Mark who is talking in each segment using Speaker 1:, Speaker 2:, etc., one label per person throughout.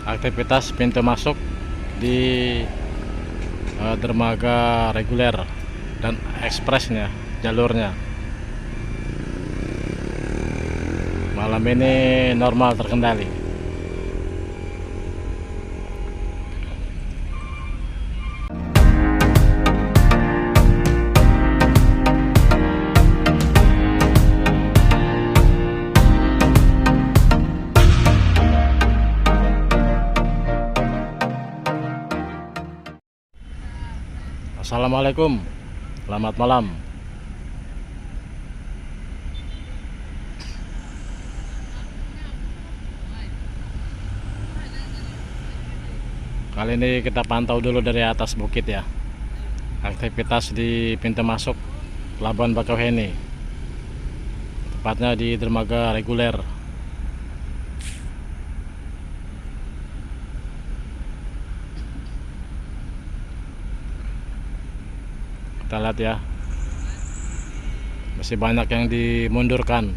Speaker 1: aktivitas pintu masuk di dermaga reguler dan ekspresnya, jalurnya. Malam ini normal terkendali. Assalamualaikum, selamat malam. Kali ini kita pantau dulu dari atas bukit ya, aktivitas di pintu masuk Pelabuhan Bakauheni, tepatnya di dermaga reguler. Kita lihat ya, masih banyak yang dimundurkan.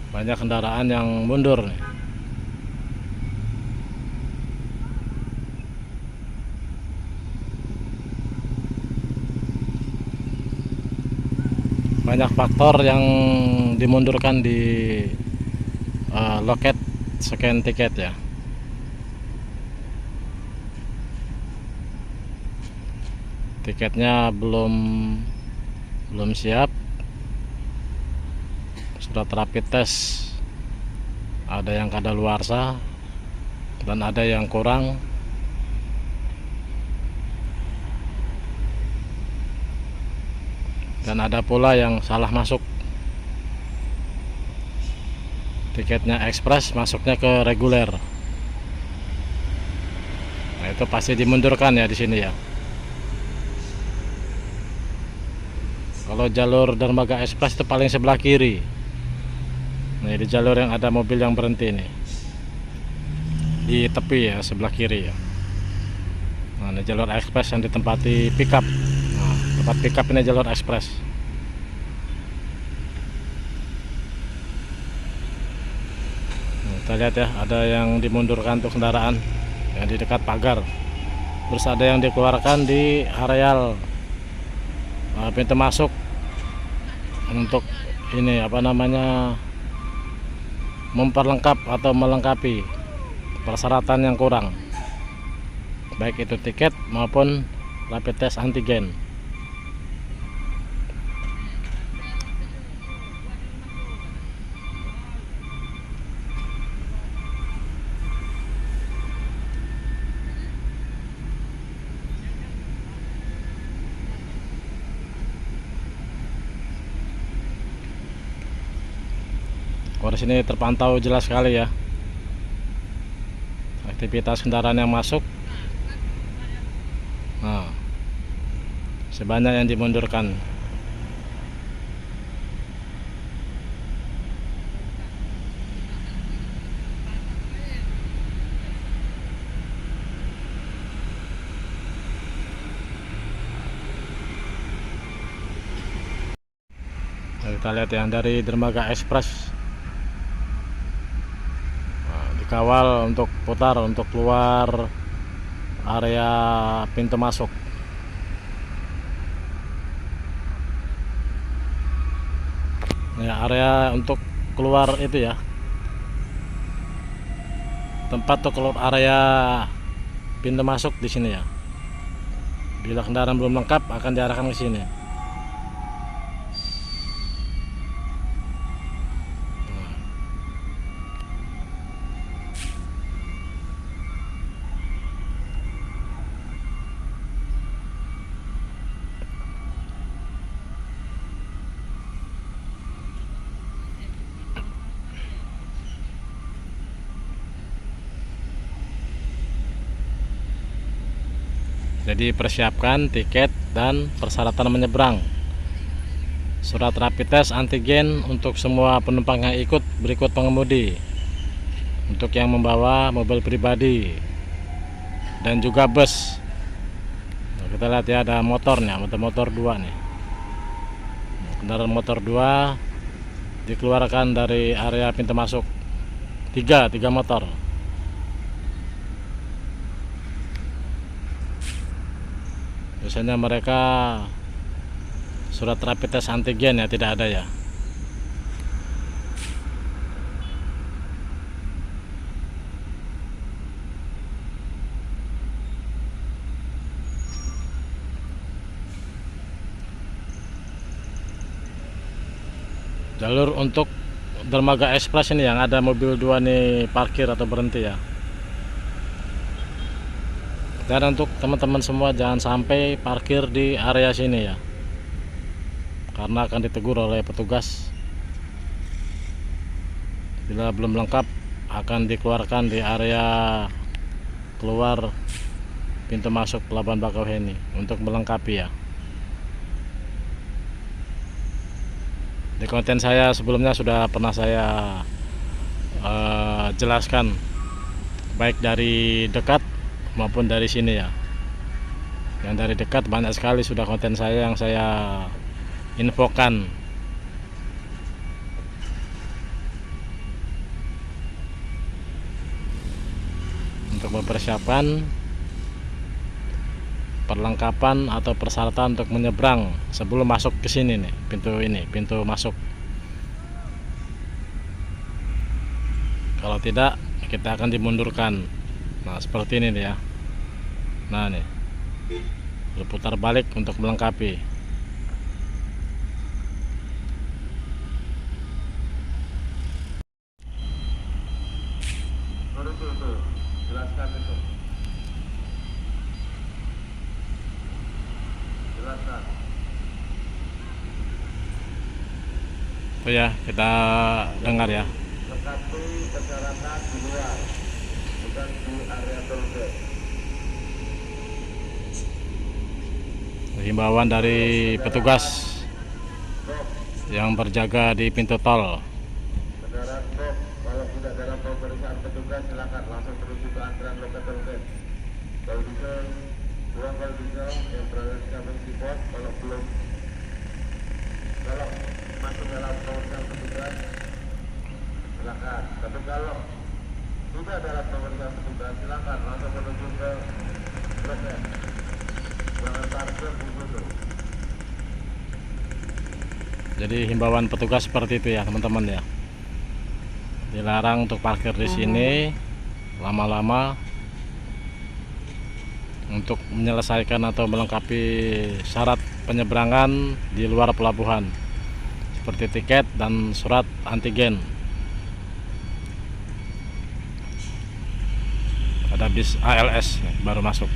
Speaker 1: Banyak kendaraan yang mundur nih. Banyak faktor yang dimundurkan di loket scan tiket ya. Tiketnya belum siap, surat rapid test ada yang kadaluarsa dan ada yang kurang. Dan ada pula yang salah masuk. Tiketnya ekspres masuknya ke reguler. Nah, itu pasti dimundurkan ya di sini ya. Kalau jalur dermaga ekspres itu paling sebelah kiri. Nah, di jalur yang ada mobil yang berhenti nih, di tepi ya, sebelah kiri ya. Nah, ini jalur ekspres yang ditempati pickup. Nah, tempat pickup ini jalur ekspres. Kita lihat ya, ada yang dimundurkan untuk kendaraan yang di dekat pagar, terus ada yang dikeluarkan di areal pintu masuk untuk ini apa namanya, memperlengkap atau melengkapi persyaratan yang kurang, baik itu tiket maupun rapid test antigen. Di sini terpantau jelas sekali ya aktivitas kendaraan yang masuk. Nah, sebanyak yang dimundurkan. Nah, kita lihat yang dari dermaga ekspres dikawal untuk putar untuk keluar area pintu masuk. Ya, area untuk keluar itu ya, tempat untuk keluar area pintu masuk di sini ya. Bila kendaraan belum lengkap akan diarahkan ke sini. Jadi persiapkan tiket dan persyaratan menyeberang, surat rapid test antigen untuk semua penumpang yang ikut berikut pengemudi, untuk yang membawa mobil pribadi dan juga bus. Nah, kita lihat ya, ada motornya, motor 2 nih. Kendaraan motor 2 dikeluarkan dari area pintu masuk. Tiga motor. Biasanya mereka surat rapid test antigen ya, tidak ada ya. Jalur untuk dermaga ekspres ini yang ada mobil 2 nih parkir atau berhenti ya. Dan untuk teman-teman semua jangan sampai parkir di area sini ya, karena akan ditegur oleh petugas. Bila belum lengkap akan dikeluarkan di area keluar pintu masuk Pelabuhan Bakauheni untuk melengkapi ya. Di konten saya sebelumnya sudah pernah saya jelaskan, baik dari dekat maupun dari sini ya. Yang dari dekat banyak sekali sudah konten saya yang saya infokan. Untuk mempersiapkan perlengkapan atau persyaratan untuk menyeberang sebelum masuk ke sini nih, pintu masuk. Kalau tidak kita akan dimundurkan. Nah, seperti ini nih ya. Nah, nih berputar balik untuk melengkapi.
Speaker 2: Jelaskan itu.
Speaker 1: Oh ya, kita dengar ya.
Speaker 2: Tetapi persyaratan di luar, bukan di area tolgate.
Speaker 1: Himbauan dari petugas yang berjaga di pintu tol.
Speaker 2: Kendaraan truk, kalau tidak dalam pemeriksaan petugas silakan langsung menuju ke antrean loket tolgate. Kalau bisa, kurang kalau bisa yang berada di samping keyboard, kalau belum, kalau masuk dalam pemeriksaan petugas silakan. Tapi kalau sudah dalam pemeriksaan petugas silakan langsung menuju ke loket. Jangan parkir di situ.
Speaker 1: Jadi himbauan petugas seperti itu ya teman-teman ya. Dilarang untuk parkir di sini lama-lama untuk menyelesaikan atau melengkapi syarat penyeberangan di luar pelabuhan seperti tiket dan surat antigen. Ada bis ALS nih, baru masuk.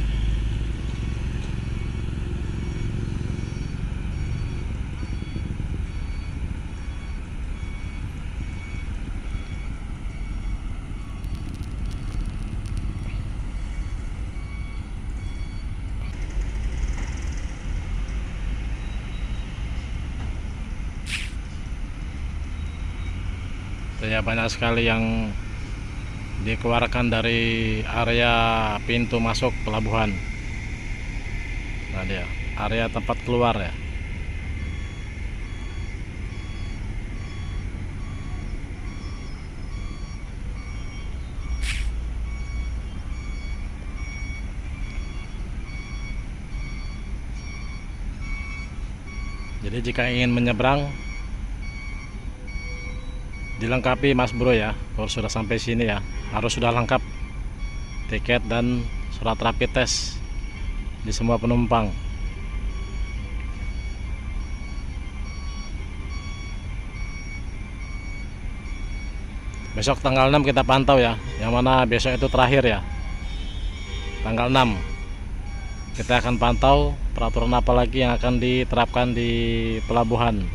Speaker 1: Ya, banyak sekali yang dikeluarkan dari area pintu masuk pelabuhan. Nah, dia area tempat keluar ya. Jadi jika ingin menyeberang dilengkapi Mas Bro ya, kalau sudah sampai sini ya harus sudah lengkap tiket dan surat rapid test di semua penumpang. Besok tanggal 6 kita pantau ya, yang mana besok itu terakhir ya, tanggal 6 kita akan pantau peraturan apa lagi yang akan diterapkan di pelabuhan.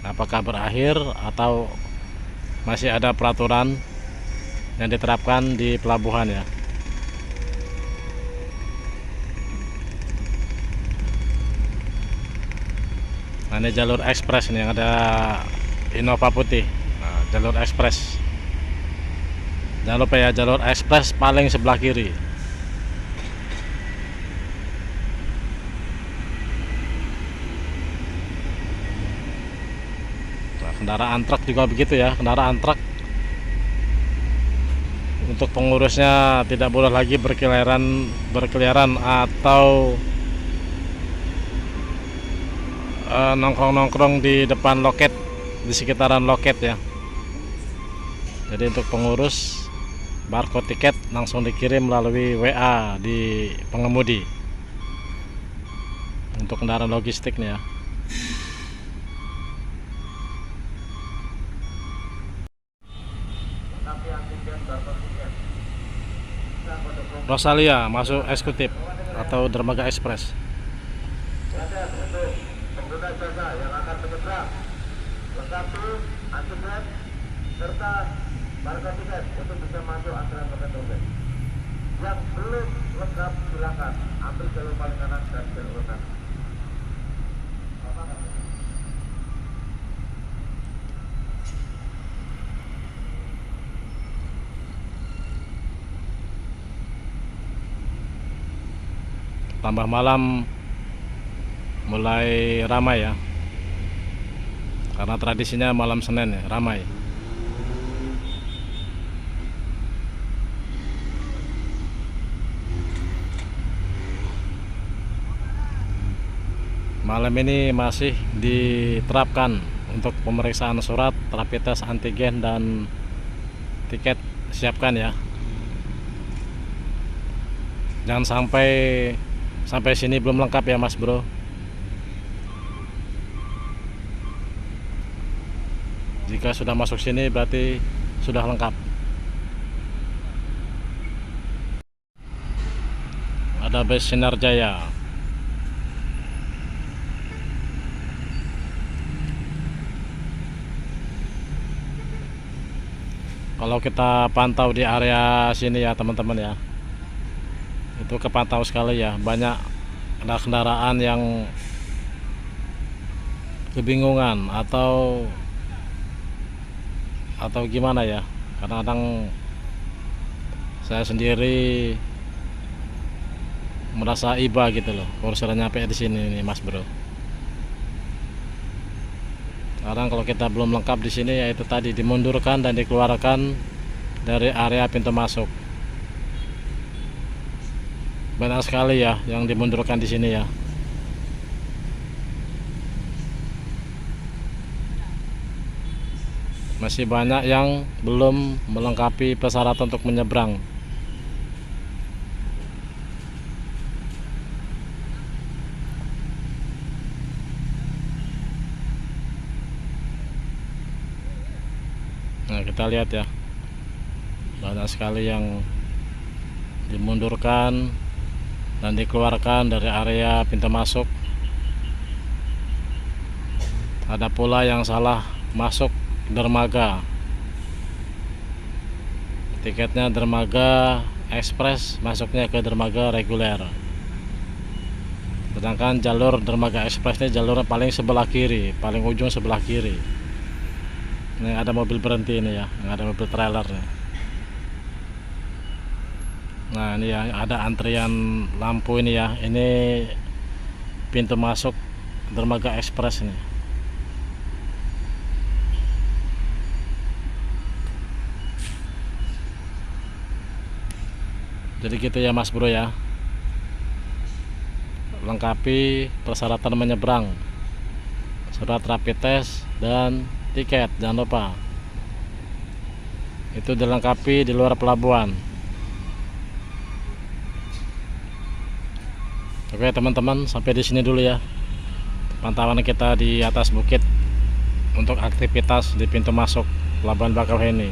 Speaker 1: Apakah berakhir atau masih ada peraturan yang diterapkan di pelabuhan ya. Nah, ini jalur ekspres nih yang ada Innova putih. Nah, jalur ekspres. Jangan lupa ya, jalur ekspres paling sebelah kiri. Kendaraan truk juga begitu ya, kendaraan truk. Untuk pengurusnya tidak boleh lagi berkeliaran atau nongkrong-nongkrong di depan loket, di sekitaran loket ya. Jadi untuk pengurus, barcode tiket langsung dikirim melalui WA di pengemudi. Untuk kendaraan logistik nih ya.
Speaker 2: Tapi antigen barcode tiket. Bisa kode promo.
Speaker 1: Rosalia masuk eksekutif atau dermaga ekspres.
Speaker 2: Perhatian untuk pengguna jasa yang akan menyeberang, lengkapi antigen serta barcode tiket untuk bisa masuk antrean paket dompet. Yang belum lengkap silakan ambil jalur paling kanan dan jalur kanan.
Speaker 1: Tambah malam mulai ramai ya, karena tradisinya malam Senin ya, ramai. Malam ini masih diterapkan untuk pemeriksaan surat, rapid test antigen dan tiket siapkan ya. Jangan sampai sini belum lengkap ya Mas Bro. Jika sudah masuk sini berarti sudah lengkap. Ada bus Sinar Jaya. Kalau kita pantau di area sini ya teman-teman ya, itu kepantau sekali ya, banyak ada kendaraan yang kebingungan atau gimana ya. Kadang-kadang saya sendiri merasa iba gitu loh kalau sudah nyampe di sini nih Mas Bro. Sekarang kalau kita belum lengkap di sini, yaitu tadi dimundurkan dan dikeluarkan dari area pintu masuk. Banyak sekali ya yang dimundurkan di sini ya. Masih banyak yang belum melengkapi persyaratan untuk menyeberang. Nah, kita lihat ya, banyak sekali yang dimundurkan dan dikeluarkan dari area pintu masuk. Ada pula yang salah masuk dermaga, tiketnya dermaga ekspres, masuknya ke dermaga reguler. Sedangkan jalur dermaga ekspres ini jalur paling sebelah kiri, paling ujung sebelah kiri. Ini ada mobil berhenti ini ya, yang ada mobil trailer nih. Nah ini ya, ada antrian lampu ini ya. Ini pintu masuk dermaga ekspres ini. Jadi gitu ya Mas Bro ya, lengkapi persyaratan menyeberang, surat rapid test dan tiket, jangan lupa. Itu dilengkapi di luar pelabuhan. Oke teman-teman, sampai di sini dulu ya pantauan kita di atas bukit untuk aktivitas di pintu masuk Pelabuhan Bakauheni.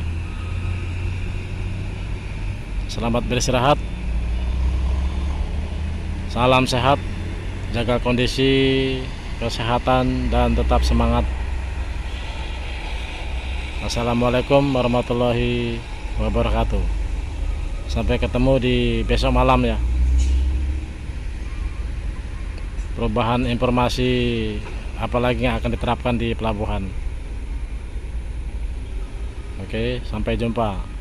Speaker 1: Selamat beristirahat, salam sehat, jaga kondisi kesehatan dan tetap semangat. Assalamualaikum warahmatullahi wabarakatuh. Sampai ketemu di besok malam ya. Perubahan informasi apalagi yang akan diterapkan di pelabuhan. Oke, sampai jumpa.